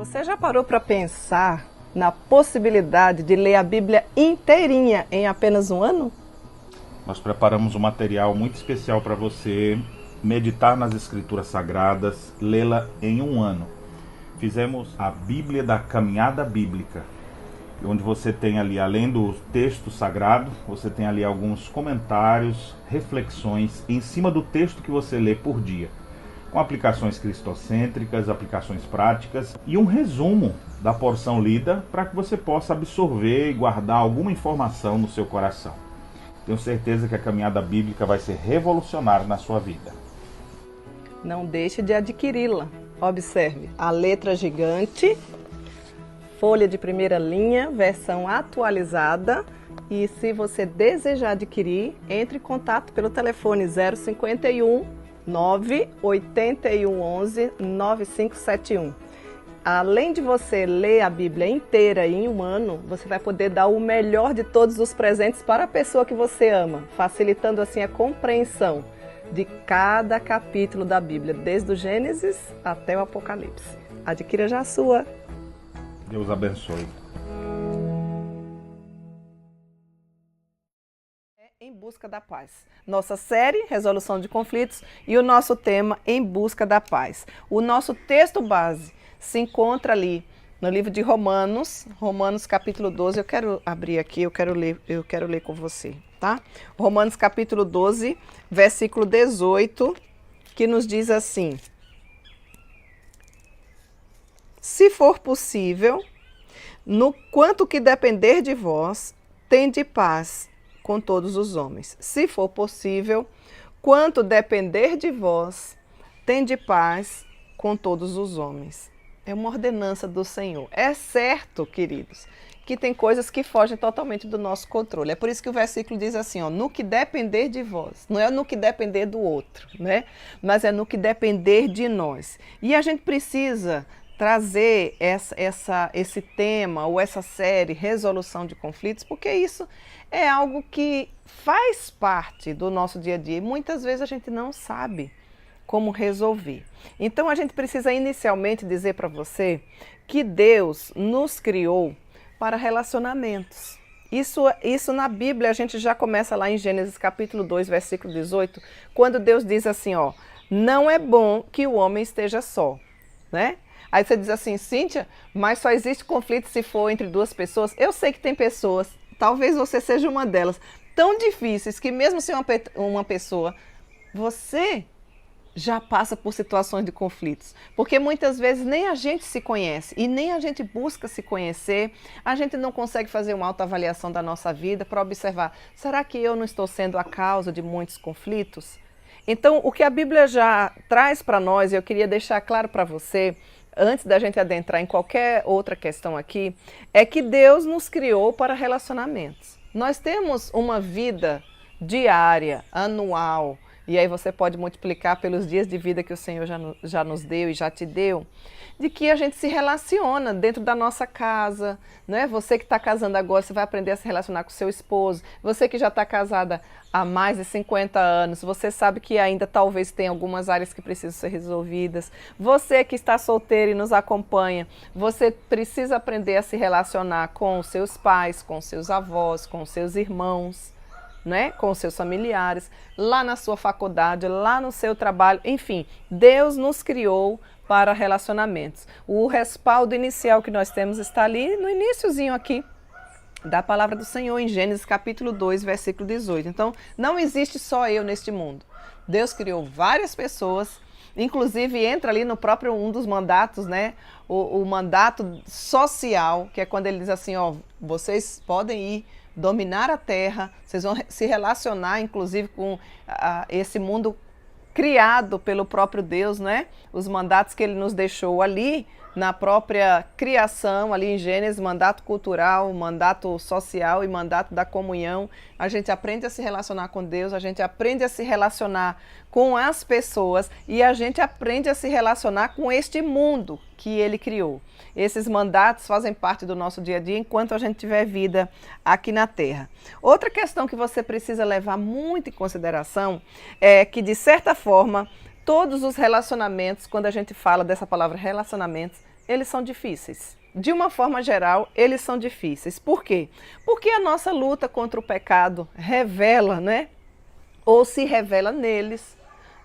Você já parou para pensar na possibilidade de ler a Bíblia inteirinha em apenas um ano? Nós preparamos um material muito especial para você meditar nas Escrituras Sagradas, lê-la em um ano. Fizemos a Bíblia da Caminhada Bíblica, onde você tem ali, além do texto sagrado, você tem ali alguns comentários, reflexões em cima do texto que você lê por dia, com aplicações cristocêntricas, aplicações práticas e um resumo da porção lida para que você possa absorver e guardar alguma informação no seu coração. Tenho certeza que a caminhada bíblica vai ser revolucionária na sua vida. Não deixe de adquiri-la. Observe, a letra gigante, folha de primeira linha, versão atualizada. E se você desejar adquirir, entre em contato pelo telefone 051 98111 9571. Além de você ler a Bíblia inteira em um ano, você vai poder dar o melhor de todos os presentes para a pessoa que você ama, facilitando assim a compreensão de cada capítulo da Bíblia, desde o Gênesis até o Apocalipse. Adquira já a sua. Deus abençoe. Em busca da paz. Nossa série, Resolução de Conflitos, e o nosso tema, Em Busca da Paz. O nosso texto base se encontra ali no livro de Romanos, Romanos capítulo 12. Eu quero abrir aqui, eu quero ler com você, tá? Romanos capítulo 12, versículo 18, que nos diz assim: se for possível, no quanto que depender de vós, tende paz com todos os homens. Se for possível, quanto depender de vós, tende paz com todos os homens. É uma ordenança do Senhor. É certo, queridos, que tem coisas que fogem totalmente do nosso controle. É por isso que o versículo diz assim, ó, no que depender de vós. Não é no que depender do outro, né? Mas é no que depender de nós. E a gente precisa trazer esse tema ou essa série, Resolução de Conflitos, porque isso é algo que faz parte do nosso dia a dia e muitas vezes a gente não sabe como resolver. Então a gente precisa inicialmente dizer para você que Deus nos criou para relacionamentos. Isso na Bíblia a gente já começa lá em Gênesis capítulo 2, versículo 18, quando Deus diz assim, ó, não é bom que o homem esteja só, né? Aí você diz assim, Cíntia, mas só existe conflito se for entre duas pessoas? Eu sei que tem pessoas, talvez você seja uma delas, tão difíceis que mesmo se uma pessoa, você já passa por situações de conflitos. Porque muitas vezes nem a gente se conhece e nem a gente busca se conhecer, a gente não consegue fazer uma autoavaliação da nossa vida para observar, será que eu não estou sendo a causa de muitos conflitos? Então, o que a Bíblia já traz para nós, e eu queria deixar claro para você, antes da gente adentrar em qualquer outra questão aqui, é que Deus nos criou para relacionamentos. Nós temos uma vida diária, anual, e aí você pode multiplicar pelos dias de vida que o Senhor já nos deu e já te deu, de que a gente se relaciona dentro da nossa casa, né? Você que está casando agora, você vai aprender a se relacionar com seu esposo. Você que já está casada há mais de 50 anos, você sabe que ainda talvez tenha algumas áreas que precisam ser resolvidas. Você que está solteiro e nos acompanha, você precisa aprender a se relacionar com os seus pais, com os seus avós, com os seus irmãos, né? Com os seus familiares, lá na sua faculdade, lá no seu trabalho, enfim, Deus nos criou para relacionamentos. O respaldo inicial que nós temos está ali no iniciozinho aqui da palavra do Senhor, em Gênesis capítulo 2, versículo 18. Então, não existe só eu neste mundo. Deus criou várias pessoas, inclusive entra ali no próprio um dos mandatos, né? O mandato social, que é quando ele diz assim, ó, vocês podem ir dominar a terra, vocês vão se relacionar inclusive com esse mundo criado pelo próprio Deus, né? Os mandatos que ele nos deixou ali na própria criação, ali em Gênesis, mandato cultural, mandato social e mandato da comunhão. A gente aprende a se relacionar com Deus, a gente aprende a se relacionar com as pessoas e a gente aprende a se relacionar com este mundo que ele criou. Esses mandatos fazem parte do nosso dia a dia enquanto a gente tiver vida aqui na Terra. Outra questão que você precisa levar muito em consideração é que, de certa forma, todos os relacionamentos, quando a gente fala dessa palavra relacionamentos, eles são difíceis. De uma forma geral, eles são difíceis. Por quê? Porque a nossa luta contra o pecado revela, né? Ou se revela neles.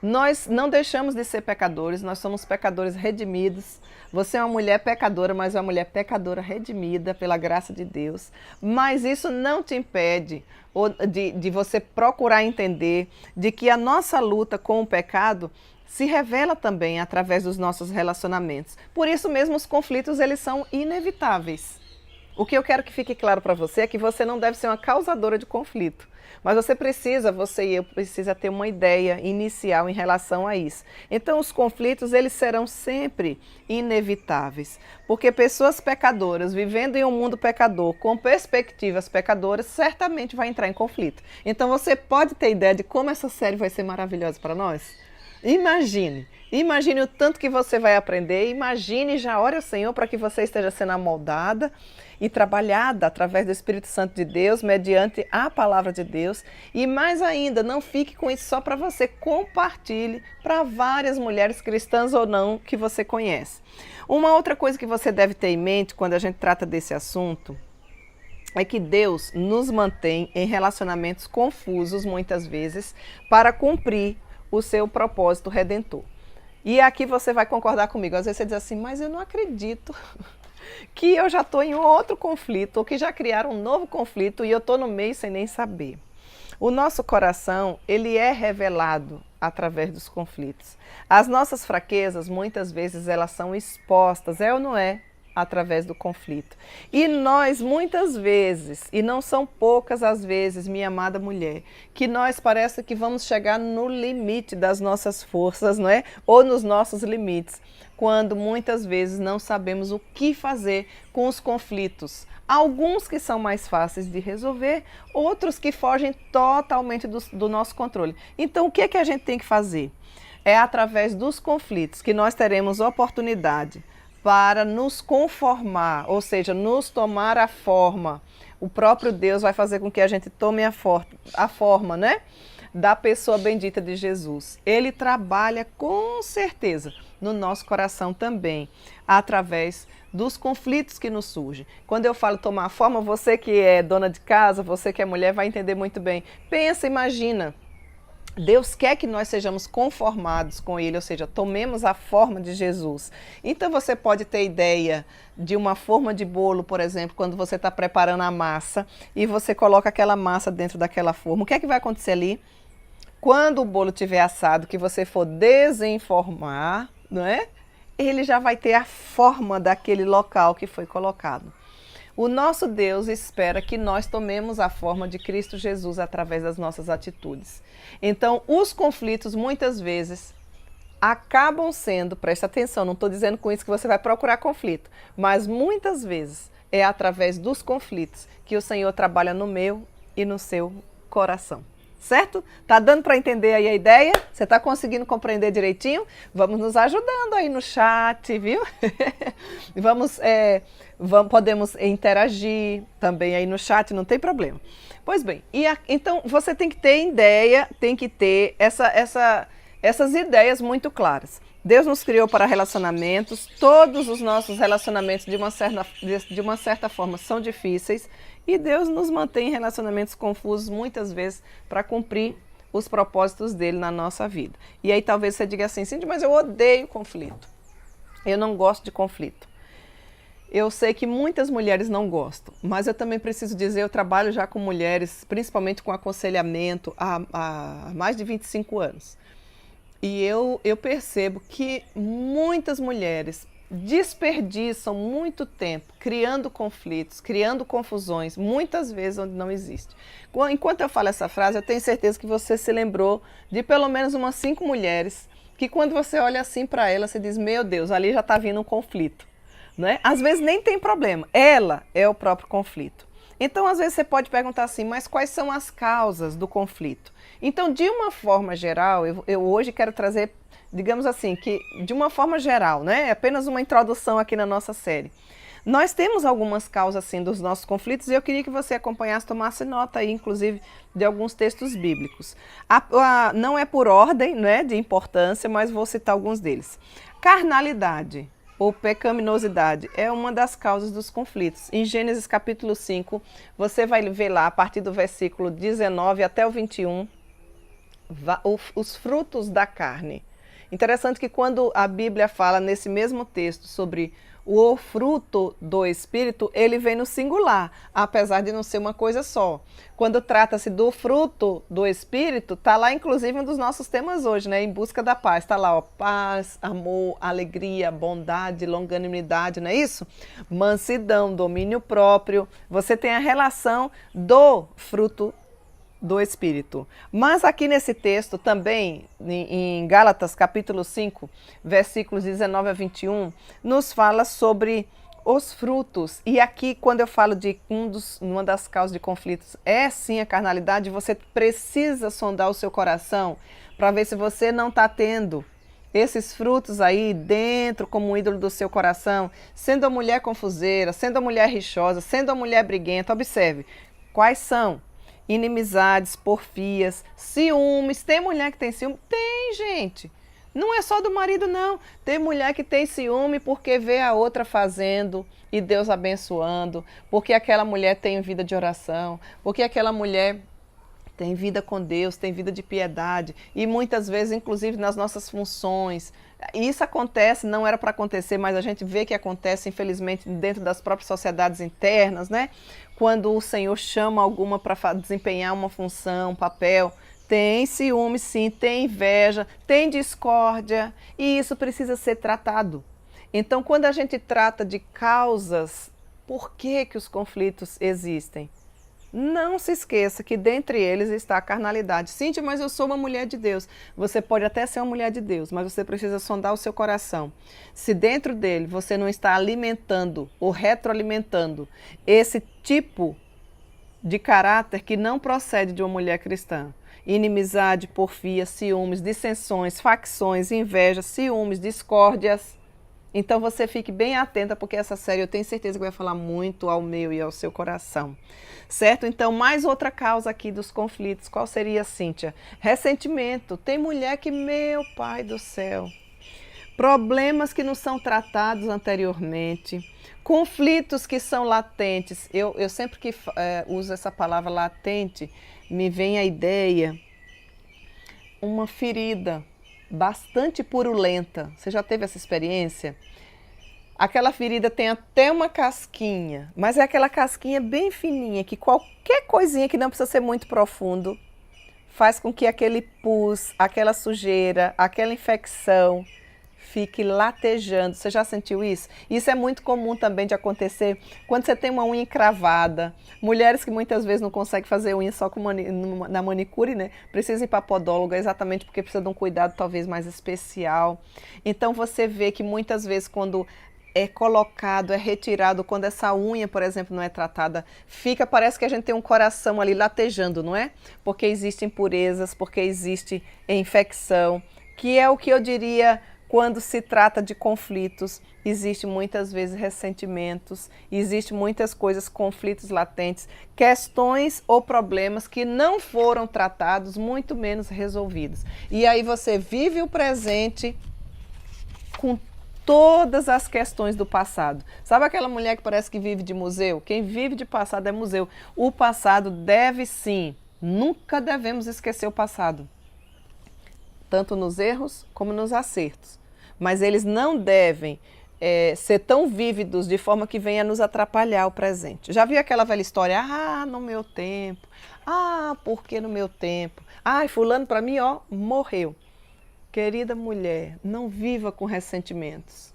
Nós não deixamos de ser pecadores, nós somos pecadores redimidos. Você é uma mulher pecadora, mas é uma mulher pecadora redimida pela graça de Deus. Mas isso não te impede de você procurar entender de que a nossa luta com o pecado se revela também através dos nossos relacionamentos. Por isso mesmo os conflitos eles são inevitáveis. O que eu quero que fique claro para você é que você não deve ser uma causadora de conflito. Mas você e eu precisa ter uma ideia inicial em relação a isso. Então os conflitos eles serão sempre inevitáveis. Porque pessoas pecadoras vivendo em um mundo pecador com perspectivas pecadoras certamente vai entrar em conflito. Então você pode ter ideia de como essa série vai ser maravilhosa para nós? Imagine o tanto que você vai aprender, imagine, já ore ao Senhor para que você esteja sendo amoldada e trabalhada através do Espírito Santo de Deus, mediante a palavra de Deus. E mais ainda, não fique com isso só para você, compartilhe para várias mulheres cristãs ou não que você conhece. Uma outra coisa que você deve ter em mente quando a gente trata desse assunto é que Deus nos mantém em relacionamentos confusos muitas vezes para cumprir o seu propósito redentor. E aqui você vai concordar comigo. Às vezes você diz assim, mas eu não acredito que eu já estou em outro conflito, ou que já criaram um novo conflito e eu estou no meio sem nem saber. O nosso coração, ele é revelado através dos conflitos. As nossas fraquezas, muitas vezes, elas são expostas, é ou não é? Através do conflito. E nós, muitas vezes, e não são poucas as vezes, minha amada mulher, que nós parece que vamos chegar no limite das nossas forças, não é? Ou nos nossos limites, quando muitas vezes não sabemos o que fazer com os conflitos. Alguns que são mais fáceis de resolver, outros que fogem totalmente do nosso controle. Então, o que é que a gente tem que fazer? É através dos conflitos que nós teremos oportunidade para nos conformar, ou seja, nos tomar a forma. O próprio Deus vai fazer com que a gente tome a forma, né, da pessoa bendita de Jesus. Ele trabalha com certeza no nosso coração também, através dos conflitos que nos surgem. Quando eu falo tomar a forma, você que é dona de casa, você que é mulher, vai entender muito bem. Pensa, imagina. Deus quer que nós sejamos conformados com Ele, ou seja, tomemos a forma de Jesus. Então você pode ter ideia de uma forma de bolo, por exemplo, quando você está preparando a massa e você coloca aquela massa dentro daquela forma. O que é que vai acontecer ali? Quando o bolo estiver assado, que você for desenformar, não é? Ele já vai ter a forma daquele local que foi colocado. O nosso Deus espera que nós tomemos a forma de Cristo Jesus através das nossas atitudes. Então, os conflitos, muitas vezes, acabam sendo, presta atenção, não estou dizendo com isso que você vai procurar conflito, mas muitas vezes é através dos conflitos que o Senhor trabalha no meu e no seu coração. Certo? Tá dando para entender aí a ideia? Você está conseguindo compreender direitinho? Vamos nos ajudando aí no chat, viu? Podemos interagir também aí no chat, não tem problema. Pois bem, então você tem que ter ideia, tem que ter essas ideias muito claras. Deus nos criou para relacionamentos, todos os nossos relacionamentos de uma certa forma são difíceis e Deus nos mantém em relacionamentos confusos muitas vezes para cumprir os propósitos dele na nossa vida. E aí talvez você diga assim, Cíntia, mas eu odeio conflito, eu não gosto de conflito. Eu sei que muitas mulheres não gostam, mas eu também preciso dizer, eu trabalho já com mulheres, principalmente com aconselhamento há mais de 25 anos. E eu percebo que muitas mulheres desperdiçam muito tempo criando conflitos, criando confusões, muitas vezes onde não existe. Enquanto eu falo essa frase, eu tenho certeza que você se lembrou de pelo menos umas 5 mulheres que quando você olha assim para elas, você diz, meu Deus, ali já está vindo um conflito. Né? Às vezes nem tem problema, ela é o próprio conflito. Então, às vezes você pode perguntar assim, mas quais são as causas do conflito? Então, de uma forma geral, eu hoje quero trazer, digamos assim, que de uma forma geral, né? Apenas uma introdução aqui na nossa série. Nós temos algumas causas, assim, dos nossos conflitos e eu queria que você acompanhasse, tomasse nota aí, inclusive, de alguns textos bíblicos. Não é por ordem, né, de importância, mas vou citar alguns deles. Carnalidade. ou pecaminosidade é uma das causas dos conflitos. Em Gênesis capítulo 5, você vai ver lá, a partir do versículo 19 até o 21, os frutos da carne. Interessante que quando a Bíblia fala nesse mesmo texto sobre o fruto do Espírito, ele vem no singular, apesar de não ser uma coisa só. Quando trata-se do fruto do Espírito, está lá inclusive um dos nossos temas hoje, né? Em busca da paz. Está lá, ó, paz, amor, alegria, bondade, longanimidade, não é isso? Mansidão, domínio próprio. Você tem a relação do fruto do Espírito. Mas aqui nesse texto também, em Gálatas capítulo 5, versículos 19 a 21, nos fala sobre os frutos. E aqui, quando eu falo de uma das causas de conflitos é sim a carnalidade, você precisa sondar o seu coração para ver se você não está tendo esses frutos aí dentro como um ídolo do seu coração, sendo a mulher confuseira, sendo a mulher rixosa, sendo a mulher briguenta. Observe, quais são? Inimizades, porfias, ciúmes. Tem mulher que tem ciúme? Tem, gente. Não é só do marido, não. Tem mulher que tem ciúme porque vê a outra fazendo e Deus abençoando, porque aquela mulher tem vida de oração, porque aquela mulher tem vida com Deus, tem vida de piedade. E muitas vezes, inclusive nas nossas funções, isso acontece, não era para acontecer, mas a gente vê que acontece, infelizmente, dentro das próprias sociedades internas, né? Quando o Senhor chama alguma para desempenhar uma função, um papel, tem ciúme sim, tem inveja, tem discórdia, e isso precisa ser tratado. Então, quando a gente trata de causas, por que os conflitos existem? Não se esqueça que dentre eles está a carnalidade. Cíntia, mas eu sou uma mulher de Deus. Você pode até ser uma mulher de Deus, mas você precisa sondar o seu coração. Se dentro dele você não está alimentando ou retroalimentando esse tipo de caráter que não procede de uma mulher cristã. Inimizade, porfia, ciúmes, dissensões, facções, inveja, ciúmes, discórdias. Então você fique bem atenta, porque essa série eu tenho certeza que vai falar muito ao meu e ao seu coração. Certo? Então, mais outra causa aqui dos conflitos. Qual seria, Cíntia? Ressentimento. Tem mulher que, meu pai do céu, problemas que não são tratados anteriormente, conflitos que são latentes. Eu sempre que uso essa palavra latente, me vem a ideia, uma ferida bastante purulenta. Você já teve essa experiência? Aquela ferida tem até uma casquinha, mas é aquela casquinha bem fininha, que qualquer coisinha que não precisa ser muito profundo, faz com que aquele pus, aquela sujeira, aquela infecção fique latejando. Você já sentiu isso? Isso é muito comum também de acontecer quando você tem uma unha encravada. Mulheres que muitas vezes não conseguem fazer unha só com na manicure, né? Precisam ir para a podóloga exatamente porque precisa de um cuidado talvez mais especial. Então você vê que muitas vezes quando é colocado, é retirado, quando essa unha, por exemplo, não é tratada, parece que a gente tem um coração ali latejando, não é? Porque existem impurezas, porque existe infecção, que é o que eu diria quando se trata de conflitos. Existe muitas vezes ressentimentos, existe muitas coisas, conflitos latentes, questões ou problemas que não foram tratados, muito menos resolvidos. E aí você vive o presente com todas as questões do passado. Sabe aquela mulher que parece que vive de museu? Quem vive de passado é museu. O passado deve sim, nunca devemos esquecer o passado. Tanto nos erros como nos acertos. Mas eles não devem ser tão vívidos de forma que venha nos atrapalhar o presente. Já viu aquela velha história? Ah, no meu tempo. Ah, porque no meu tempo? Ai, fulano para mim, ó, morreu. Querida mulher, não viva com ressentimentos.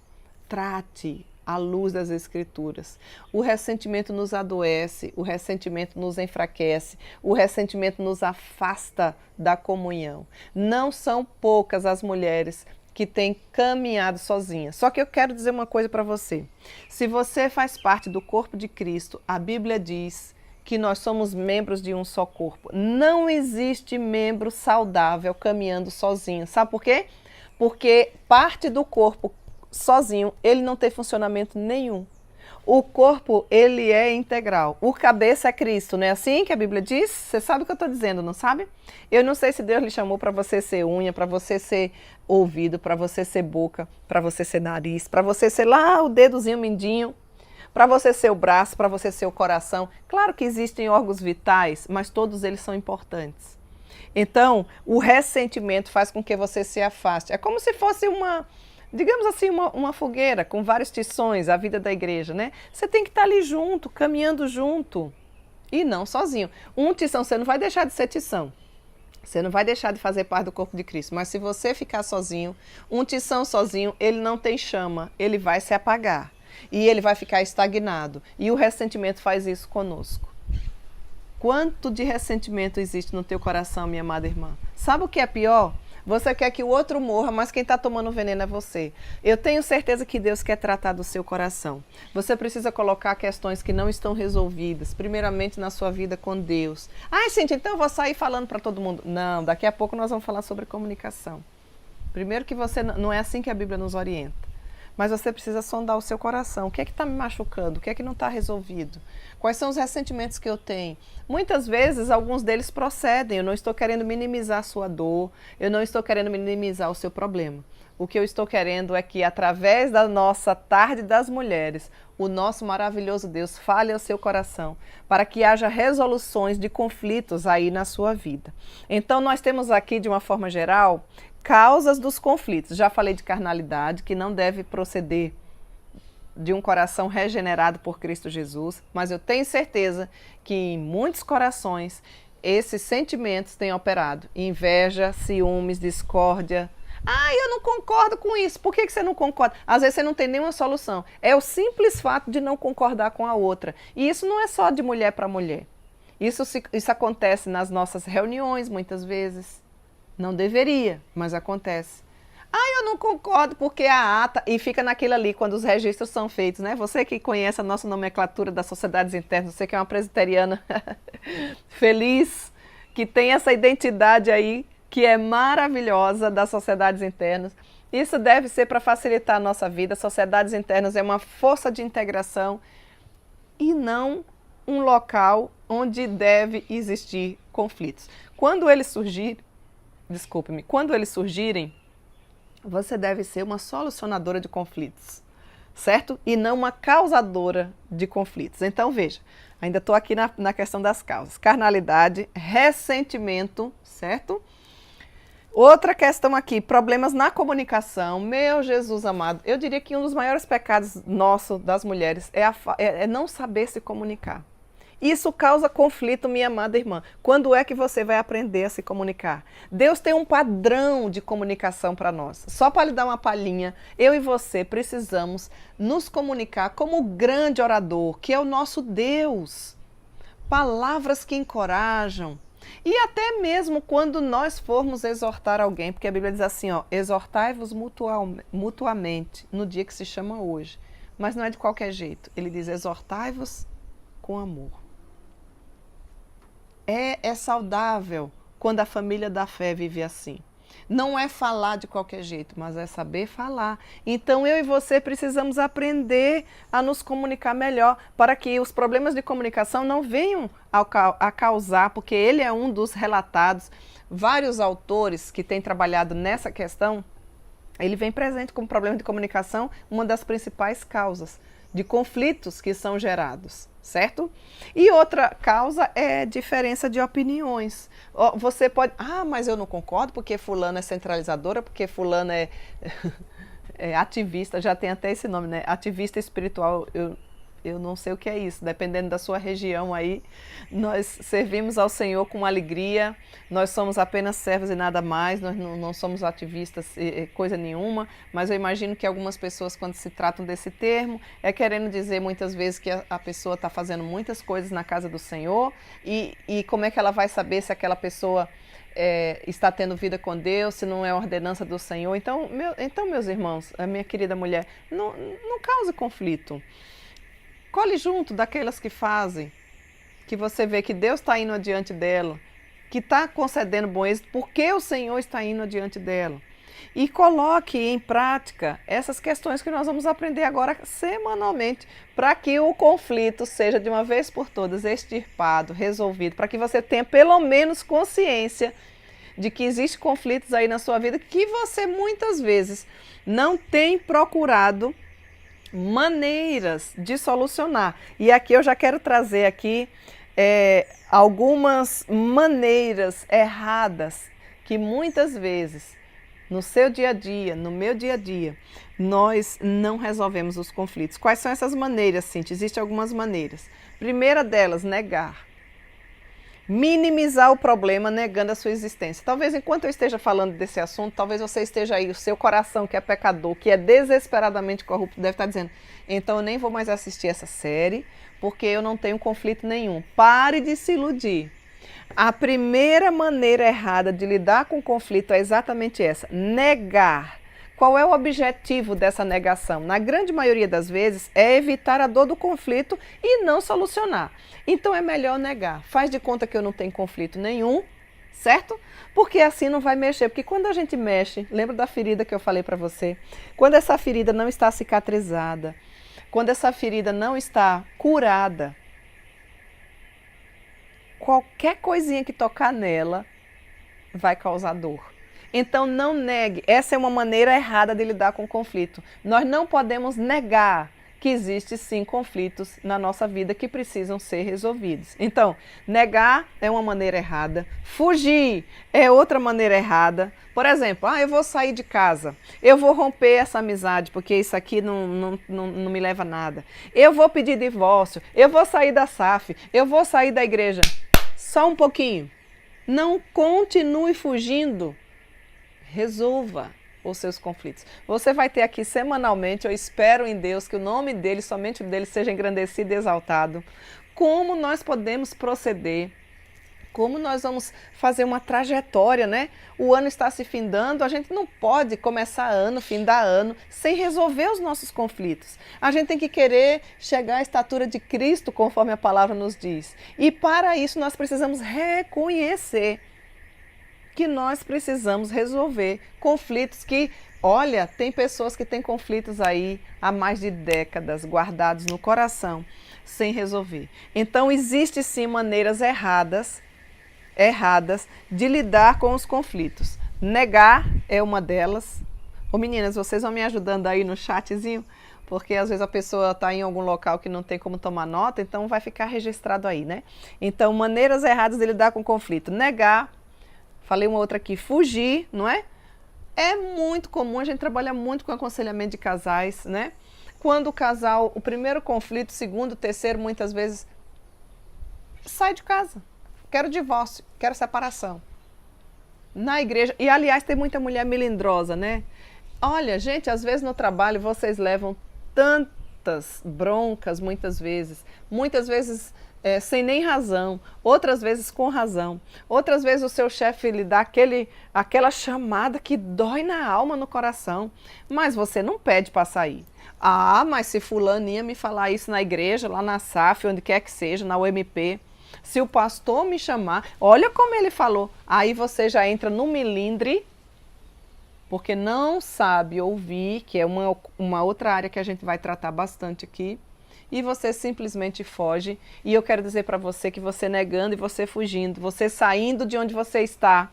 Trate à luz das Escrituras. O ressentimento nos adoece, o ressentimento nos enfraquece, o ressentimento nos afasta da comunhão. Não são poucas as mulheres que têm caminhado sozinhas. Só que eu quero dizer uma coisa para você. Se você faz parte do corpo de Cristo, a Bíblia diz que nós somos membros de um só corpo. Não existe membro saudável caminhando sozinho. Sabe por quê? Porque parte do corpo sozinho, ele não tem funcionamento nenhum. O corpo, ele é integral. O cabeça é Cristo, não é assim que a Bíblia diz? Você sabe o que eu estou dizendo, não sabe? Eu não sei se Deus lhe chamou para você ser unha, para você ser ouvido, para você ser boca, para você ser nariz, para você ser lá o dedozinho mindinho, para você ser o braço, para você ser o coração. Claro que existem órgãos vitais, mas todos eles são importantes. Então, o ressentimento faz com que você se afaste. É como se fosse digamos assim, uma fogueira com vários tições, a vida da igreja, né? Você tem que estar ali junto, caminhando junto, e não sozinho. Um tição, você não vai deixar de ser tição. Você não vai deixar de fazer parte do corpo de Cristo. Mas se você ficar sozinho, um tição sozinho, ele não tem chama, ele vai se apagar. E ele vai ficar estagnado. E o ressentimento faz isso conosco. Quanto de ressentimento existe no teu coração, minha amada irmã? Sabe o que é pior? Você quer que o outro morra, mas quem está tomando veneno é você. Eu tenho certeza que Deus quer tratar do seu coração. Você precisa colocar questões que não estão resolvidas, primeiramente na sua vida com Deus. Ai, gente, então eu vou sair falando para todo mundo. Não, daqui a pouco nós vamos falar sobre comunicação. Primeiro que você não é assim que a Bíblia nos orienta. Mas você precisa sondar o seu coração. O que é que está me machucando? O que é que não está resolvido? Quais são os ressentimentos que eu tenho? Muitas vezes, alguns deles procedem. Eu não estou querendo minimizar a sua dor. Eu não estou querendo minimizar o seu problema. O que eu estou querendo é que, através da nossa tarde das mulheres, o nosso maravilhoso Deus fale ao seu coração, para que haja resoluções de conflitos aí na sua vida. Então, nós temos aqui, de uma forma geral, causas dos conflitos. Já falei de carnalidade, que não deve proceder de um coração regenerado por Cristo Jesus, mas eu tenho certeza que em muitos corações esses sentimentos têm operado. Inveja, ciúmes, discórdia. Ah, eu não concordo com isso. Por que você não concorda? Às vezes você não tem nenhuma solução. É o simples fato de não concordar com a outra. E isso não é só de mulher para mulher. Isso acontece nas nossas reuniões, muitas vezes. Não deveria, mas acontece. Ah, eu não concordo porque a ata... E fica naquilo ali, quando os registros são feitos, né? Você que conhece a nossa nomenclatura das sociedades internas, você que é uma presbiteriana feliz, que tem essa identidade aí, que é maravilhosa das sociedades internas. Isso deve ser para facilitar a nossa vida. Sociedades internas é uma força de integração e não um local onde deve existir conflitos. Quando eles surgirem, você deve ser uma solucionadora de conflitos, certo? E não uma causadora de conflitos. Então, veja, ainda estou aqui na questão das causas. Carnalidade, ressentimento, certo? Outra questão aqui, problemas na comunicação. Meu Jesus amado, eu diria que um dos maiores pecados nossos, das mulheres, é não saber se comunicar. Isso causa conflito, minha amada irmã. Quando é que você vai aprender a se comunicar? Deus tem um padrão de comunicação para nós. Só para lhe dar uma palhinha, eu e você precisamos nos comunicar como o grande orador, que é o nosso Deus. Palavras que encorajam. E até mesmo quando nós formos exortar alguém, porque a Bíblia diz assim, ó, exortai-vos mutuamente, no dia que se chama hoje. Mas não é de qualquer jeito. Ele diz, exortai-vos com amor. É saudável quando a família da fé vive assim. Não é falar de qualquer jeito, mas é saber falar. Então eu e você precisamos aprender a nos comunicar melhor para que os problemas de comunicação não venham a causar, porque ele é um dos relatados. Vários autores que têm trabalhado nessa questão, ele vem presente como problema de comunicação, uma das principais causas de conflitos que são gerados, certo? E outra causa é diferença de opiniões. Você pode, mas eu não concordo porque fulano é centralizadora, porque fulano é ativista, já tem até esse nome, né? Ativista espiritual, eu não sei o que é isso, dependendo da sua região aí, nós servimos ao Senhor com alegria, nós somos apenas servos e nada mais, nós não somos ativistas, coisa nenhuma, mas eu imagino que algumas pessoas, quando se tratam desse termo, é querendo dizer muitas vezes que a pessoa está fazendo muitas coisas na casa do Senhor e como é que ela vai saber se aquela pessoa está tendo vida com Deus, se não é ordenança do Senhor. Então, meus irmãos, a minha querida mulher, não cause conflito. Colhe junto daquelas que fazem, que você vê que Deus está indo adiante dela, que está concedendo bom êxito, porque o Senhor está indo adiante dela. E coloque em prática essas questões que nós vamos aprender agora semanalmente, para que o conflito seja de uma vez por todas extirpado, resolvido, para que você tenha pelo menos consciência de que existem conflitos aí na sua vida que você muitas vezes não tem procurado maneiras de solucionar. E aqui eu já quero trazer aqui algumas maneiras erradas que muitas vezes no seu dia a dia, no meu dia a dia, nós não resolvemos os conflitos. Quais são essas maneiras, Cíntia? Existem algumas maneiras. Primeira delas, negar. Minimizar o problema negando a sua existência. Talvez enquanto eu esteja falando desse assunto, talvez você esteja aí, o seu coração que é pecador, que é desesperadamente corrupto, deve estar dizendo, então eu nem vou mais assistir essa série, porque eu não tenho conflito nenhum. Pare de se iludir. A primeira maneira errada de lidar com o conflito é exatamente essa, negar. Qual é o objetivo dessa negação? Na grande maioria das vezes é evitar a dor do conflito e não solucionar. Então é melhor negar. Faz de conta que eu não tenho conflito nenhum, certo? Porque assim não vai mexer. Porque quando a gente mexe, lembra da ferida que eu falei para você? Quando essa ferida não está cicatrizada, quando essa ferida não está curada, qualquer coisinha que tocar nela vai causar dor. Então não negue, essa é uma maneira errada de lidar com o conflito. Nós não podemos negar que existem sim conflitos na nossa vida que precisam ser resolvidos. Então, negar é uma maneira errada, fugir é outra maneira errada. Por exemplo, eu vou sair de casa, eu vou romper essa amizade porque isso aqui não me leva a nada. Eu vou pedir divórcio, eu vou sair da SAF, eu vou sair da igreja. Só um pouquinho. Não continue fugindo. Resolva os seus conflitos. Você vai ter aqui semanalmente, eu espero em Deus que o nome dele, somente o dele, seja engrandecido e exaltado. Como nós podemos proceder, como nós vamos fazer uma trajetória, né? O ano está se findando, a gente não pode começar ano, findar ano, sem resolver os nossos conflitos. A gente tem que querer chegar à estatura de Cristo, conforme a palavra nos diz. E para isso nós precisamos reconhecer que nós precisamos resolver conflitos que, olha, tem pessoas que têm conflitos aí há mais de décadas guardados no coração sem resolver. Então existem sim maneiras erradas de lidar com os conflitos. Negar é uma delas. Ô meninas, vocês vão me ajudando aí no chatzinho? Porque às vezes a pessoa está em algum local que não tem como tomar nota, então vai ficar registrado aí, né? Então, maneiras erradas de lidar com o conflito. Negar. Falei uma outra aqui, fugir, não é? É muito comum, a gente trabalha muito com aconselhamento de casais, né? Quando o casal, o primeiro conflito, o segundo, o terceiro, muitas vezes, sai de casa. Quero divórcio, quero separação. Na igreja, e aliás tem muita mulher melindrosa, né? Olha, gente, às vezes no trabalho vocês levam tantas broncas, muitas vezes sem nem razão, outras vezes com razão, outras vezes o seu chefe lhe dá aquela chamada que dói na alma, no coração, mas você não pede para sair. Mas se fulaninha me falar isso na igreja, lá na SAF, onde quer que seja, na UMP, se o pastor me chamar, olha como ele falou, aí você já entra no melindre, porque não sabe ouvir, que é uma outra área que a gente vai tratar bastante aqui, e você simplesmente foge. E eu quero dizer para você que você negando e você fugindo, você saindo de onde você está,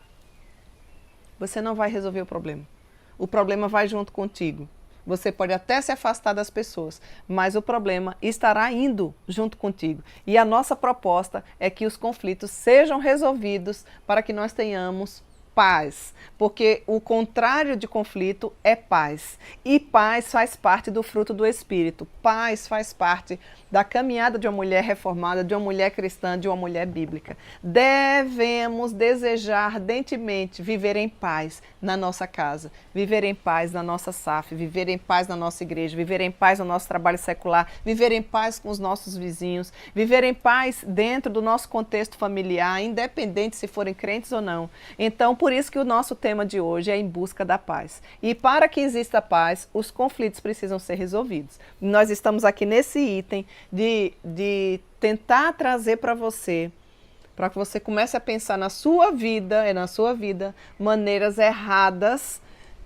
você não vai resolver o problema. O problema vai junto contigo. Você pode até se afastar das pessoas, mas o problema estará indo junto contigo. E a nossa proposta é que os conflitos sejam resolvidos para que nós tenhamos paz, porque o contrário de conflito é paz. E paz faz parte do fruto do Espírito. Paz faz parte da caminhada de uma mulher reformada, de uma mulher cristã, de uma mulher bíblica. Devemos desejar ardentemente viver em paz na nossa casa, viver em paz na nossa SAF, viver em paz na nossa igreja, viver em paz no nosso trabalho secular, viver em paz com os nossos vizinhos, viver em paz dentro do nosso contexto familiar, independente se forem crentes ou não. Então, por isso que o nosso tema de hoje é em busca da paz. E para que exista paz, os conflitos precisam ser resolvidos. Nós estamos aqui nesse item de tentar trazer para que você comece a pensar na sua vida, maneiras erradas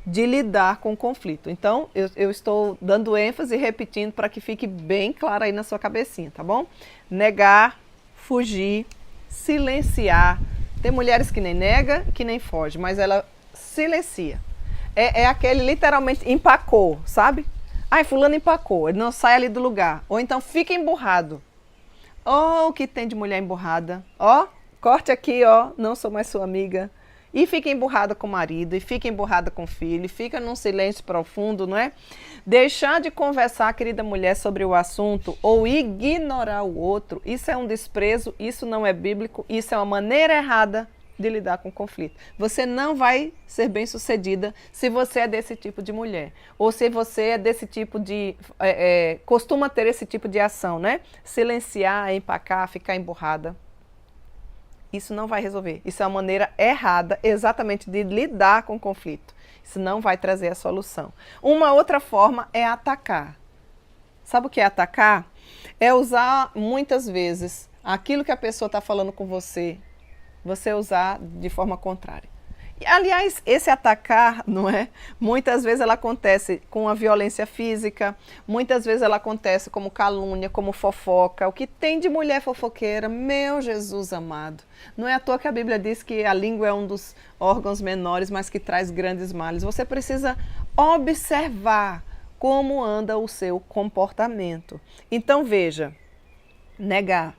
de lidar com o conflito. Então, eu estou dando ênfase e repetindo para que fique bem claro aí na sua cabecinha, tá bom? Negar, fugir, silenciar. Tem mulheres que nem nega, que nem foge, mas ela silencia. É aquele literalmente empacou, sabe? Ai, fulano empacou, ele não sai ali do lugar. Ou então fica emburrado. Oh, o que tem de mulher emburrada. Ó, corte aqui, ó, não sou mais sua amiga. E fica emburrada com o marido, e fica emburrada com o filho, e fica num silêncio profundo, não é? Deixar de conversar, querida mulher, sobre o assunto ou ignorar o outro, isso é um desprezo, isso não é bíblico, isso é uma maneira errada de lidar com o conflito. Você não vai ser bem-sucedida se você é desse tipo de mulher. Ou se você é desse tipo de... costuma ter esse tipo de ação, né? Silenciar, empacar, ficar emburrada. Isso não vai resolver. Isso é uma maneira errada, exatamente, de lidar com o conflito. Isso não vai trazer a solução. Uma outra forma é atacar. Sabe o que é atacar? É usar, muitas vezes, aquilo que a pessoa está falando com você, você usar de forma contrária. E, aliás, esse atacar, não é? Muitas vezes ela acontece com a violência física, muitas vezes ela acontece como calúnia, como fofoca. O que tem de mulher fofoqueira, meu Jesus amado. Não é à toa que a Bíblia diz que a língua é um dos órgãos menores, mas que traz grandes males. Você precisa observar como anda o seu comportamento. Então veja, negar,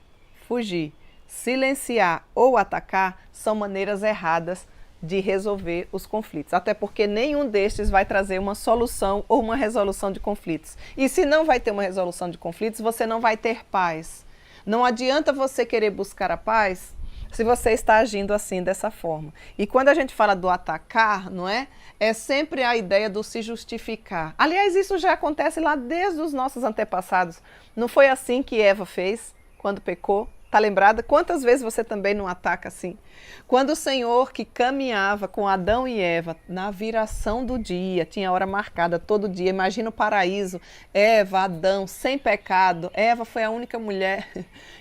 fugir, silenciar ou atacar são maneiras erradas de resolver os conflitos, até porque nenhum destes vai trazer uma solução ou uma resolução de conflitos. E se não vai ter uma resolução de conflitos, você não vai ter paz. Não adianta você querer buscar a paz se você está agindo assim, dessa forma. E quando a gente fala do atacar, não é? É sempre a ideia do se justificar. Aliás, isso já acontece lá desde os nossos antepassados. Não foi assim que Eva fez quando pecou? Está lembrada? Quantas vezes você também não ataca assim? Quando o Senhor que caminhava com Adão e Eva na viração do dia, tinha hora marcada todo dia, imagina o paraíso, Eva, Adão, sem pecado. Eva foi a única mulher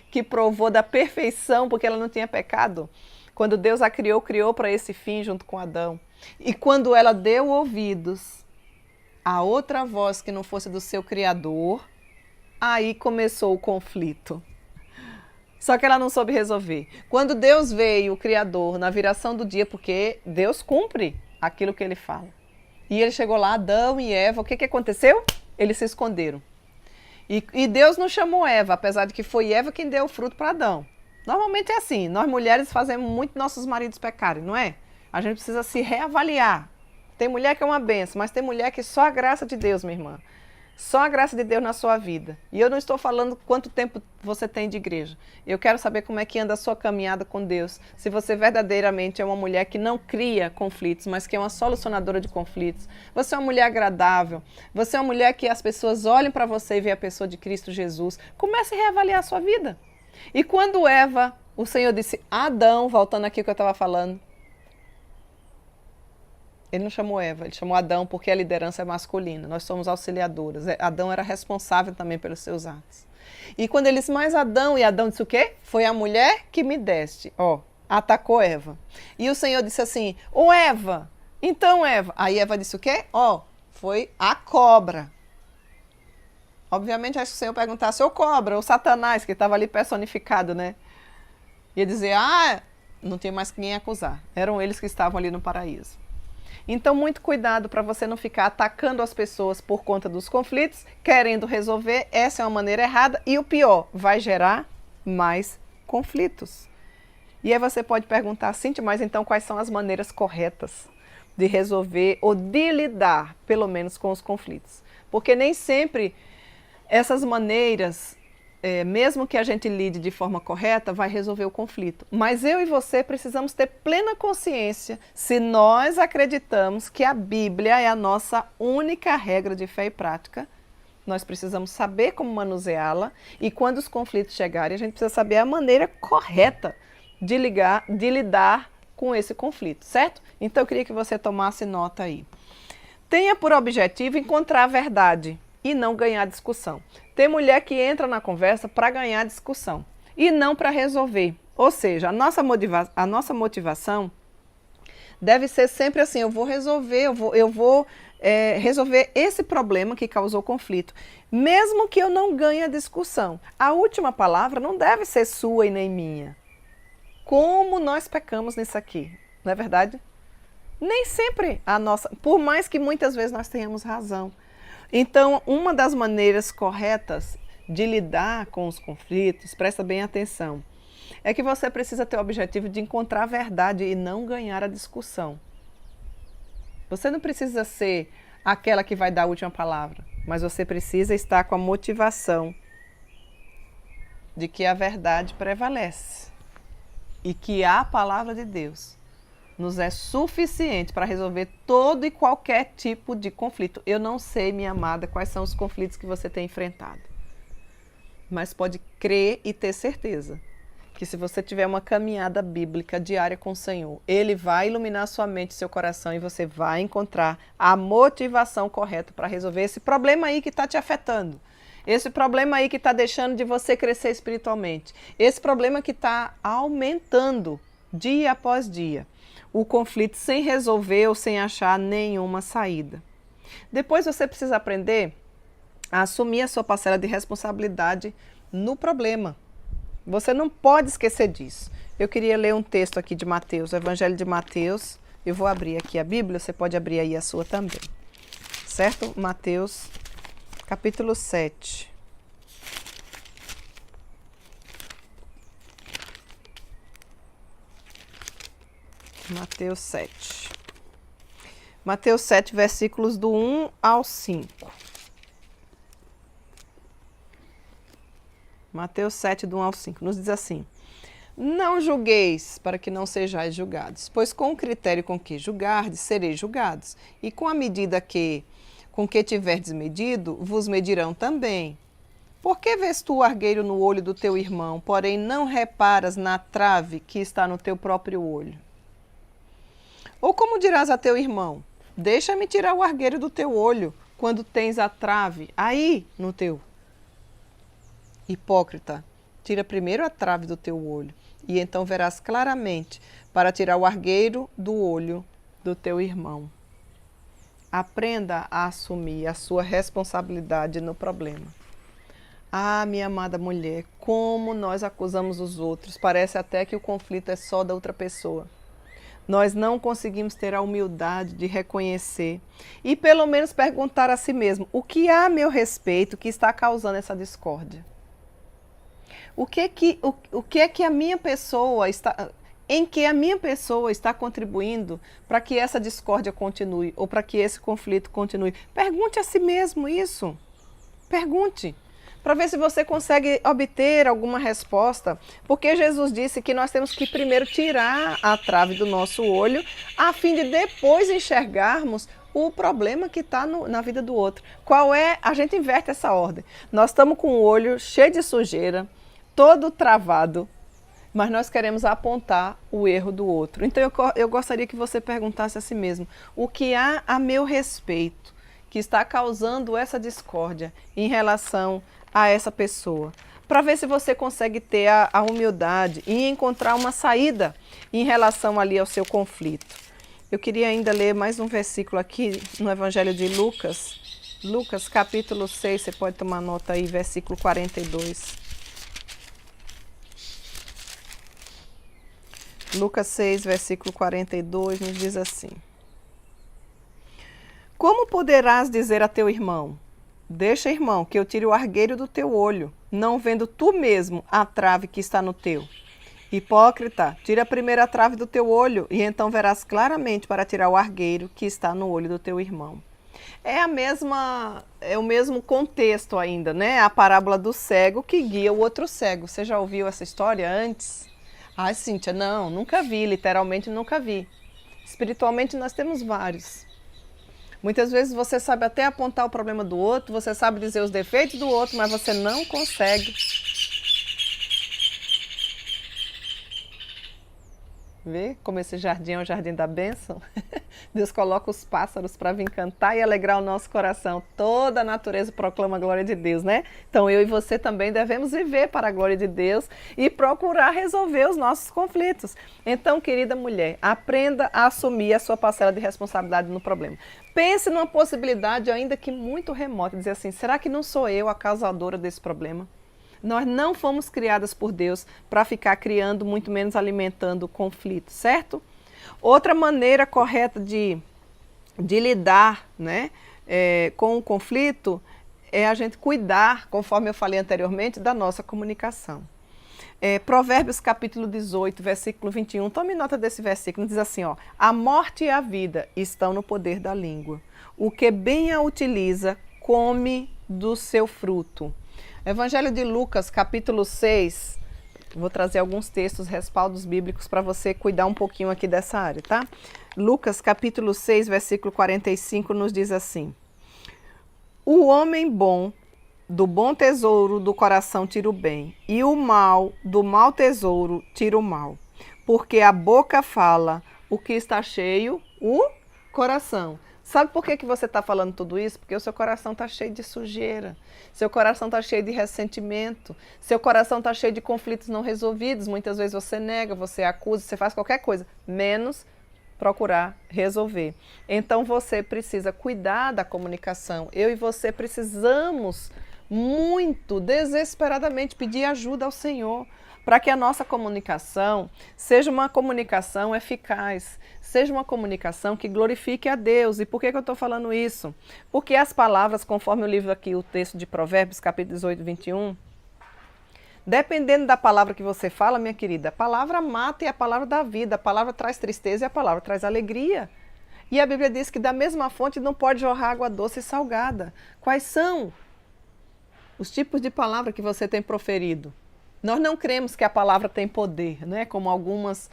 que provou da perfeição porque ela não tinha pecado. Quando Deus a criou, criou para esse fim junto com Adão. E quando ela deu ouvidos a outra voz que não fosse do seu Criador, aí começou o conflito. Só que ela não soube resolver. Quando Deus veio, o Criador, na viração do dia, porque Deus cumpre aquilo que Ele fala. E Ele chegou lá, Adão e Eva, o que aconteceu? Eles se esconderam. E Deus não chamou Eva, apesar de que foi Eva quem deu o fruto para Adão. Normalmente é assim, nós mulheres fazemos muito nossos maridos pecarem, não é? A gente precisa se reavaliar. Tem mulher que é uma benção, mas tem mulher que só a graça de Deus, minha irmã. Só a graça de Deus na sua vida. E eu não estou falando quanto tempo você tem de igreja. Eu quero saber como é que anda a sua caminhada com Deus. Se você verdadeiramente é uma mulher que não cria conflitos, mas que é uma solucionadora de conflitos. Você é uma mulher agradável. Você é uma mulher que as pessoas olhem para você e veem a pessoa de Cristo Jesus. Comece a reavaliar a sua vida. E quando Eva, o Senhor disse, Adão, voltando aqui o que eu estava falando, ele não chamou Eva, ele chamou Adão porque a liderança é masculina, nós somos auxiliadoras. Adão era responsável também pelos seus atos. E quando ele disse, mas Adão, e Adão disse o quê? Foi a mulher que me deste, ó, atacou Eva. E o Senhor disse assim, ô Eva, então Eva, aí Eva disse o quê? Ó, foi a cobra. Obviamente, acho que o Senhor perguntasse, ô cobra, o Satanás, que estava ali personificado, né? Ia dizer, não tinha mais quem acusar, eram eles que estavam ali no paraíso. Então, muito cuidado para você não ficar atacando as pessoas por conta dos conflitos, querendo resolver. Essa é uma maneira errada e o pior, vai gerar mais conflitos. E aí você pode perguntar, Cíntia, mas então quais são as maneiras corretas de resolver ou de lidar, pelo menos, com os conflitos? Porque nem sempre essas maneiras, mesmo que a gente lide de forma correta, vai resolver o conflito. Mas eu e você precisamos ter plena consciência se nós acreditamos que a Bíblia é a nossa única regra de fé e prática. Nós precisamos saber como manuseá-la e quando os conflitos chegarem, a gente precisa saber a maneira correta de lidar com esse conflito, certo? Então eu queria que você tomasse nota aí. Tenha por objetivo encontrar a verdade e não ganhar discussão. Tem mulher que entra na conversa para ganhar discussão e não para resolver. Ou seja, a nossa motivação deve ser sempre assim, eu vou resolver, resolver esse problema que causou conflito, mesmo que eu não ganhe a discussão. A última palavra não deve ser sua e nem minha. Como nós pecamos nisso aqui, não é verdade? Nem sempre a nossa, por mais que muitas vezes nós tenhamos razão. Então, uma das maneiras corretas de lidar com os conflitos, presta bem atenção, é que você precisa ter o objetivo de encontrar a verdade e não ganhar a discussão. Você não precisa ser aquela que vai dar a última palavra, mas você precisa estar com a motivação de que a verdade prevalece e que a palavra de Deus nos é suficiente para resolver todo e qualquer tipo de conflito. Eu não sei, minha amada, quais são os conflitos que você tem enfrentado, mas pode crer e ter certeza que se você tiver uma caminhada bíblica diária com o Senhor, Ele vai iluminar sua mente e seu coração e você vai encontrar a motivação correta para resolver esse problema aí que está te afetando. Esse problema aí que está deixando de você crescer espiritualmente. Esse problema que está aumentando dia após dia. O conflito sem resolver ou sem achar nenhuma saída. Depois você precisa aprender a assumir a sua parcela de responsabilidade no problema. Você não pode esquecer disso. Eu queria ler um texto aqui de Mateus, o Evangelho de Mateus. Eu vou abrir aqui a Bíblia, você pode abrir aí a sua também. Certo? Mateus, capítulo 7. Mateus 7. Mateus 7, versículos do 1 ao 5. Mateus 7, do 1 ao 5, nos diz assim: Não julgueis, para que não sejais julgados, pois com o critério com que julgardes, sereis julgados, e com a medida com que tiverdes medido, vos medirão também. Por que vês tu o argueiro no olho do teu irmão, porém não reparas na trave que está no teu próprio olho? Ou como dirás a teu irmão: Deixa-me tirar o argueiro do teu olho, quando tens a trave aí no teu? Hipócrita, tira primeiro a trave do teu olho, e então verás claramente para tirar o argueiro do olho do teu irmão. Aprenda a assumir a sua responsabilidade no problema. Ah, minha amada mulher, como nós acusamos os outros, parece até que o conflito é só da outra pessoa. Nós não conseguimos ter a humildade de reconhecer e pelo menos perguntar a si mesmo: o que há a meu respeito que está causando essa discórdia? O que é que a minha pessoa está, em que a minha pessoa está contribuindo para que essa discórdia continue ou para que esse conflito continue? Pergunte a si mesmo isso. Pergunte, para ver se você consegue obter alguma resposta, porque Jesus disse que nós temos que primeiro tirar a trave do nosso olho, a fim de depois enxergarmos o problema que está na vida do outro. Qual é? A gente inverte essa ordem. Nós estamos com o olho cheio de sujeira, todo travado, mas nós queremos apontar o erro do outro. Então eu gostaria que você perguntasse a si mesmo: o que há a meu respeito que está causando essa discórdia em relação a essa pessoa? Para ver se você consegue ter a humildade e encontrar uma saída em relação ali ao seu conflito. Eu queria ainda ler mais um versículo aqui no Evangelho de Lucas. Lucas capítulo 6, você pode tomar nota aí, versículo 42. Lucas 6, versículo 42, nos diz assim: Como poderás dizer a teu irmão: Deixa, irmão, que eu tire o argueiro do teu olho, não vendo tu mesmo a trave que está no teu? Hipócrita, tira primeiro a trave do teu olho, e então verás claramente para tirar o argueiro que está no olho do teu irmão. É o mesmo contexto ainda, né? A parábola do cego que guia o outro cego. Você já ouviu essa história antes? Ai, Cíntia, não, nunca vi, literalmente nunca vi. Espiritualmente nós temos vários. Muitas vezes você sabe até apontar o problema do outro, você sabe dizer os defeitos do outro, mas você não consegue ver como esse jardim é o jardim da bênção? Deus coloca os pássaros para vir cantar e alegrar o nosso coração. Toda a natureza proclama a glória de Deus, né? Então eu e você também devemos viver para a glória de Deus e procurar resolver os nossos conflitos. Então, querida mulher, aprenda a assumir a sua parcela de responsabilidade no problema. Pense numa possibilidade, ainda que muito remota, dizer assim, será que não sou eu a causadora desse problema? Nós não fomos criadas por Deus para ficar criando, muito menos alimentando conflito, certo? Outra maneira correta de lidar, né, com o conflito é a gente cuidar, conforme eu falei anteriormente, da nossa comunicação. Provérbios capítulo 18, versículo 21, tome nota desse versículo, diz assim, ó, a morte e a vida estão no poder da língua. O que bem a utiliza, come do seu fruto. Evangelho de Lucas, capítulo 6, vou trazer alguns textos, respaldos bíblicos para você cuidar um pouquinho aqui dessa área, tá? Lucas, capítulo 6, versículo 45, nos diz assim, o homem bom, do bom tesouro do coração tira o bem, e o mal, do mau tesouro tira o mal. Porque a boca fala o que está cheio, o coração. Sabe por que você está falando tudo isso? Porque o seu coração está cheio de sujeira, seu coração está cheio de ressentimento, seu coração está cheio de conflitos não resolvidos. Muitas vezes você nega, você acusa, você faz qualquer coisa, menos procurar resolver. Então você precisa cuidar da comunicação. Eu e você precisamos muito, desesperadamente, pedir ajuda ao Senhor para que a nossa comunicação seja uma comunicação eficaz, seja uma comunicação que glorifique a Deus. E por que eu estou falando isso? Porque as palavras, conforme o livro aqui, o texto de Provérbios, capítulo 18, 21, dependendo da palavra que você fala, minha querida, a palavra mata e a palavra dá vida, a palavra traz tristeza e a palavra traz alegria. E a Bíblia diz que da mesma fonte não pode jorrar água doce e salgada. Quais são os tipos de palavra que você tem proferido? Nós não cremos que a palavra tem poder, né? Como algumas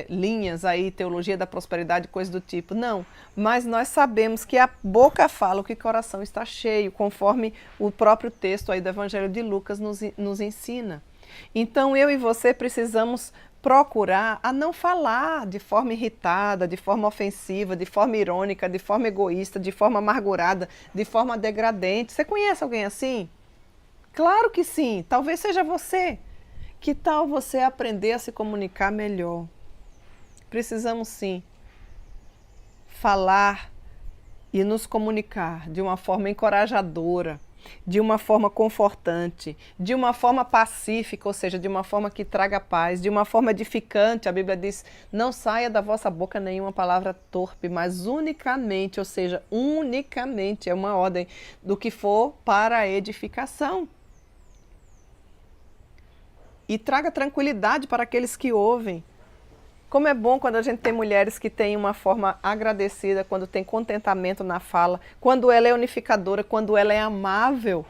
linhas aí, teologia da prosperidade, coisa do tipo. Não, mas nós sabemos que a boca fala o que o coração está cheio, conforme o próprio texto aí do Evangelho de Lucas nos ensina. Então eu e você precisamos procurar a não falar de forma irritada, de forma ofensiva, de forma irônica, de forma egoísta, de forma amargurada, de forma degradante. Você conhece alguém assim? Claro que sim, talvez seja você. Que tal você aprender a se comunicar melhor? Precisamos sim falar e nos comunicar de uma forma encorajadora, de uma forma confortante, de uma forma pacífica, ou seja, de uma forma que traga paz, de uma forma edificante. A Bíblia diz, não saia da vossa boca nenhuma palavra torpe, mas unicamente, ou seja, unicamente, é uma ordem do que for para a edificação. E traga tranquilidade para aqueles que ouvem. Como é bom quando a gente tem mulheres que têm uma forma agradecida, quando tem contentamento na fala, quando ela é unificadora, quando ela é amável.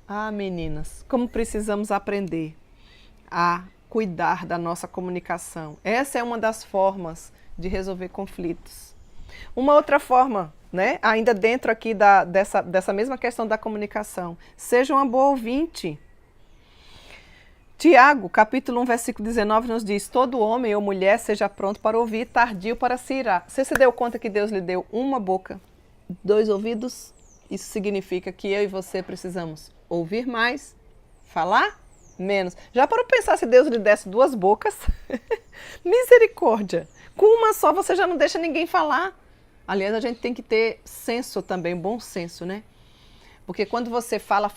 Ah, meninas, como precisamos aprender a cuidar da nossa comunicação. Essa é uma das formas de resolver conflitos. Uma outra forma, né, ainda dentro aqui dessa mesma questão da comunicação, seja uma boa ouvinte. Tiago, capítulo 1, versículo 19, nos diz, todo homem ou mulher seja pronto para ouvir, tardio para se irar. Você se deu conta que Deus lhe deu uma boca, 2 ouvidos? Isso significa que eu e você precisamos ouvir mais, falar menos. Já parou para pensar se Deus lhe desse 2 bocas? Misericórdia! Com uma só você já não deixa ninguém falar. Aliás, a gente tem que ter senso também, bom senso, né? Porque quando você fala,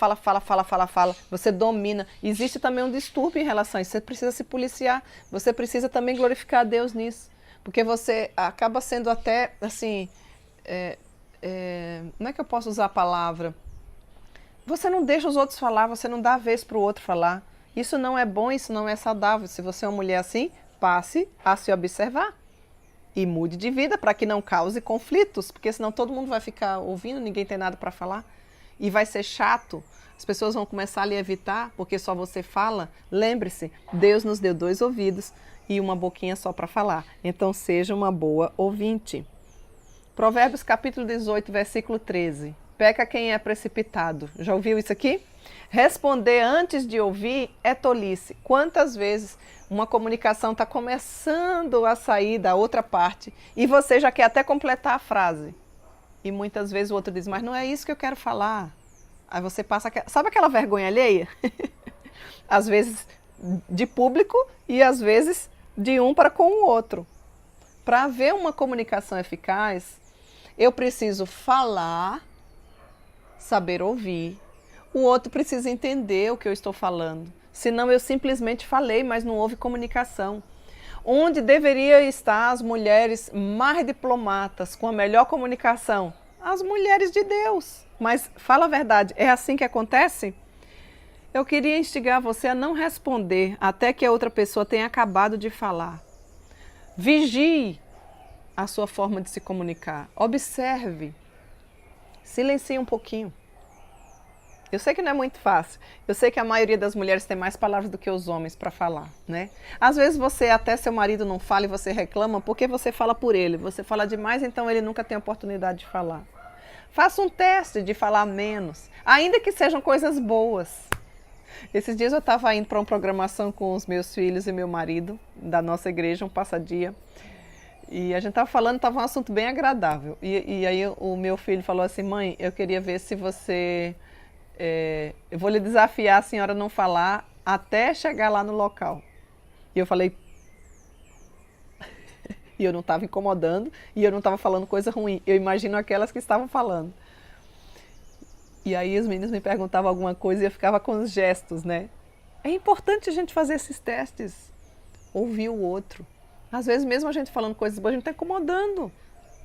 você domina. Existe também um distúrbio em relação a isso. Você precisa se policiar. Você precisa também glorificar a Deus nisso. Porque você acaba sendo até, assim, como é que eu posso usar a palavra? Você não deixa os outros falar, você não dá a vez para o outro falar. Isso não é bom, isso não é saudável. Se você é uma mulher assim, passe a se observar. E mude de vida para que não cause conflitos. Porque senão todo mundo vai ficar ouvindo, ninguém tem nada para falar. E vai ser chato, as pessoas vão começar a lhe evitar, porque só você fala. Lembre-se, Deus nos deu 2 ouvidos e uma boquinha só para falar. Então seja uma boa ouvinte. Provérbios capítulo 18, versículo 13. peca quem é precipitado. Já ouviu isso aqui? Responder antes de ouvir é tolice. Quantas vezes uma comunicação está começando a sair da outra parte e você já quer até completar a frase. E muitas vezes o outro diz, mas não é isso que eu quero falar. Aí você passa, sabe aquela vergonha alheia? Às vezes de público e às vezes de um para com o outro. Para haver uma comunicação eficaz, eu preciso falar, saber ouvir. O outro precisa entender o que eu estou falando. Senão eu simplesmente falei, mas não houve comunicação. Onde deveria estar as mulheres mais diplomatas, com a melhor comunicação? As mulheres de Deus. Mas fala a verdade, é assim que acontece? Eu queria instigar você a não responder até que a outra pessoa tenha acabado de falar. Vigie a sua forma de se comunicar. Observe. Silencie um pouquinho. Eu sei que não é muito fácil. Eu sei que a maioria das mulheres tem mais palavras do que os homens para falar, né? Às vezes você, até seu marido não fala e você reclama porque você fala por ele. Você fala demais, então ele nunca tem oportunidade de falar. Faça um teste de falar menos, ainda que sejam coisas boas. Esses dias eu estava indo para uma programação com os meus filhos e meu marido, da nossa igreja, um passadia. E a gente estava falando, estava um assunto bem agradável. E aí o meu filho falou assim, mãe, eu queria ver se você... eu vou lhe desafiar a senhora não falar até chegar lá no local. E eu falei... E eu não estava incomodando e eu não estava falando coisa ruim. Eu imagino aquelas que estavam falando. E aí os meninos me perguntavam alguma coisa e eu ficava com os gestos, né? É importante a gente fazer esses testes. Ouvir o outro. Às vezes mesmo a gente falando coisas boas, a gente está incomodando,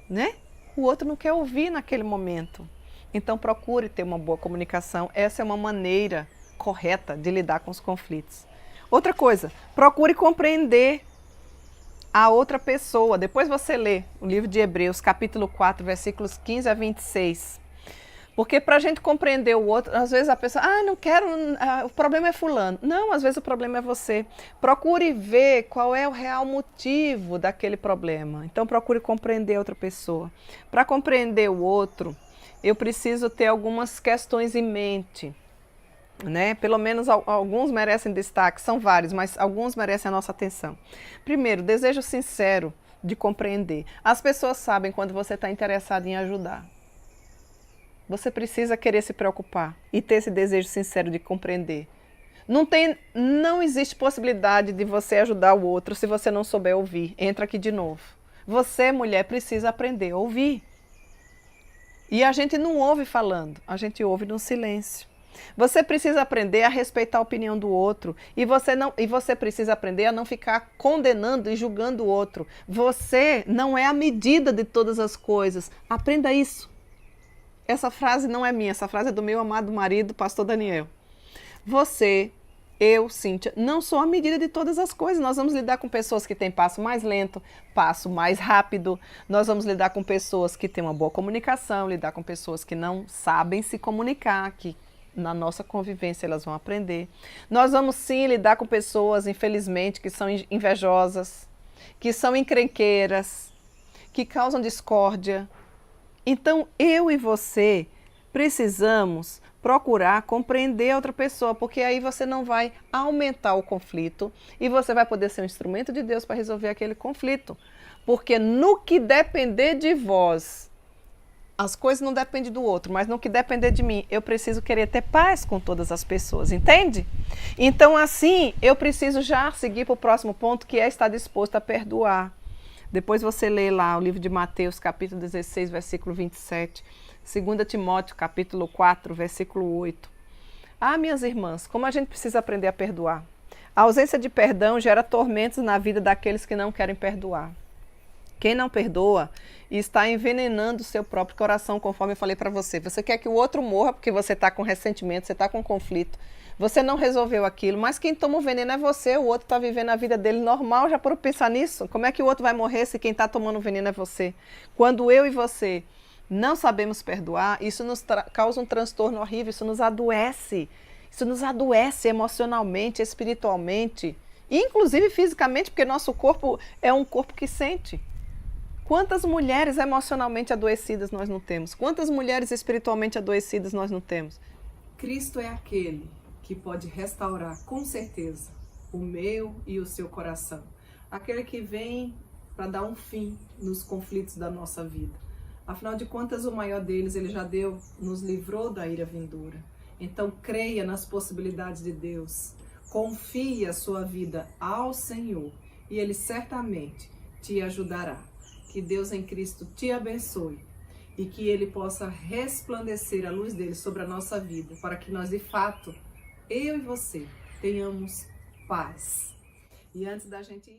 né? O outro não quer ouvir naquele momento. Então procure ter uma boa comunicação. Essa é uma maneira correta de lidar com os conflitos. Outra coisa, procure compreender a outra pessoa. Depois você lê o livro de Hebreus, capítulo 4, versículos 15 a 26. Porque para a gente compreender o outro, às vezes a pessoa, não quero, o problema é fulano. Não, às vezes o problema é você. Procure ver qual é o real motivo daquele problema. Então procure compreender a outra pessoa. Para compreender o outro, eu preciso ter algumas questões em mente, né? Pelo menos alguns merecem destaque, são vários, mas alguns merecem a nossa atenção. Primeiro, desejo sincero de compreender. As pessoas sabem quando você está interessado em ajudar. Você precisa querer se preocupar e ter esse desejo sincero de compreender. Não existe possibilidade de você ajudar o outro se você não souber ouvir. Entra aqui de novo. Você, mulher, precisa aprender a ouvir. E a gente não ouve falando, a gente ouve no silêncio. Você precisa aprender a respeitar a opinião do outro e você precisa aprender a não ficar condenando e julgando o outro. Você não é a medida de todas as coisas. Aprenda isso. Essa frase não é minha, essa frase é do meu amado marido, pastor Daniel. Você, eu, Cíntia, não sou a medida de todas as coisas. Nós vamos lidar com pessoas que têm passo mais lento, passo mais rápido. Nós vamos lidar com pessoas que têm uma boa comunicação, lidar com pessoas que não sabem se comunicar, que na nossa convivência elas vão aprender. Nós vamos sim lidar com pessoas, infelizmente, que são invejosas, que são encrenqueiras, que causam discórdia. Então, eu e você precisamos procurar compreender a outra pessoa, porque aí você não vai aumentar o conflito e você vai poder ser um instrumento de Deus para resolver aquele conflito. Porque no que depender de vós, as coisas não dependem do outro, mas no que depender de mim, eu preciso querer ter paz com todas as pessoas, entende? Então, assim, eu preciso já seguir para o próximo ponto, que é estar disposto a perdoar. Depois você lê lá o livro de Mateus, capítulo 16, versículo 27. 2 Timóteo, capítulo 4, versículo 8. Minhas irmãs, como a gente precisa aprender a perdoar. A ausência de perdão gera tormentos na vida daqueles que não querem perdoar. Quem não perdoa está envenenando o seu próprio coração, conforme eu falei para você. Você quer que o outro morra porque você está com ressentimento, você está com conflito. Você não resolveu aquilo, mas quem toma o veneno é você, o outro está vivendo a vida dele normal, já por pensar nisso? Como é que o outro vai morrer se quem está tomando o veneno é você? Quando eu e você não sabemos perdoar, isso nos causa um transtorno horrível, isso nos adoece emocionalmente, espiritualmente, e inclusive fisicamente, porque nosso corpo é um corpo que sente. Quantas mulheres emocionalmente adoecidas nós não temos? Quantas mulheres espiritualmente adoecidas nós não temos? Cristo é aquele que pode restaurar, com certeza, o meu e o seu coração. Aquele que vem para dar um fim nos conflitos da nossa vida. Afinal de contas, o maior deles, ele já deu, nos livrou da ira vindoura. Então, creia nas possibilidades de Deus. Confie a sua vida ao Senhor e Ele certamente te ajudará. Que Deus em Cristo te abençoe e que Ele possa resplandecer a luz dele sobre a nossa vida, para que nós, de fato, eu e você, tenhamos paz. E antes da gente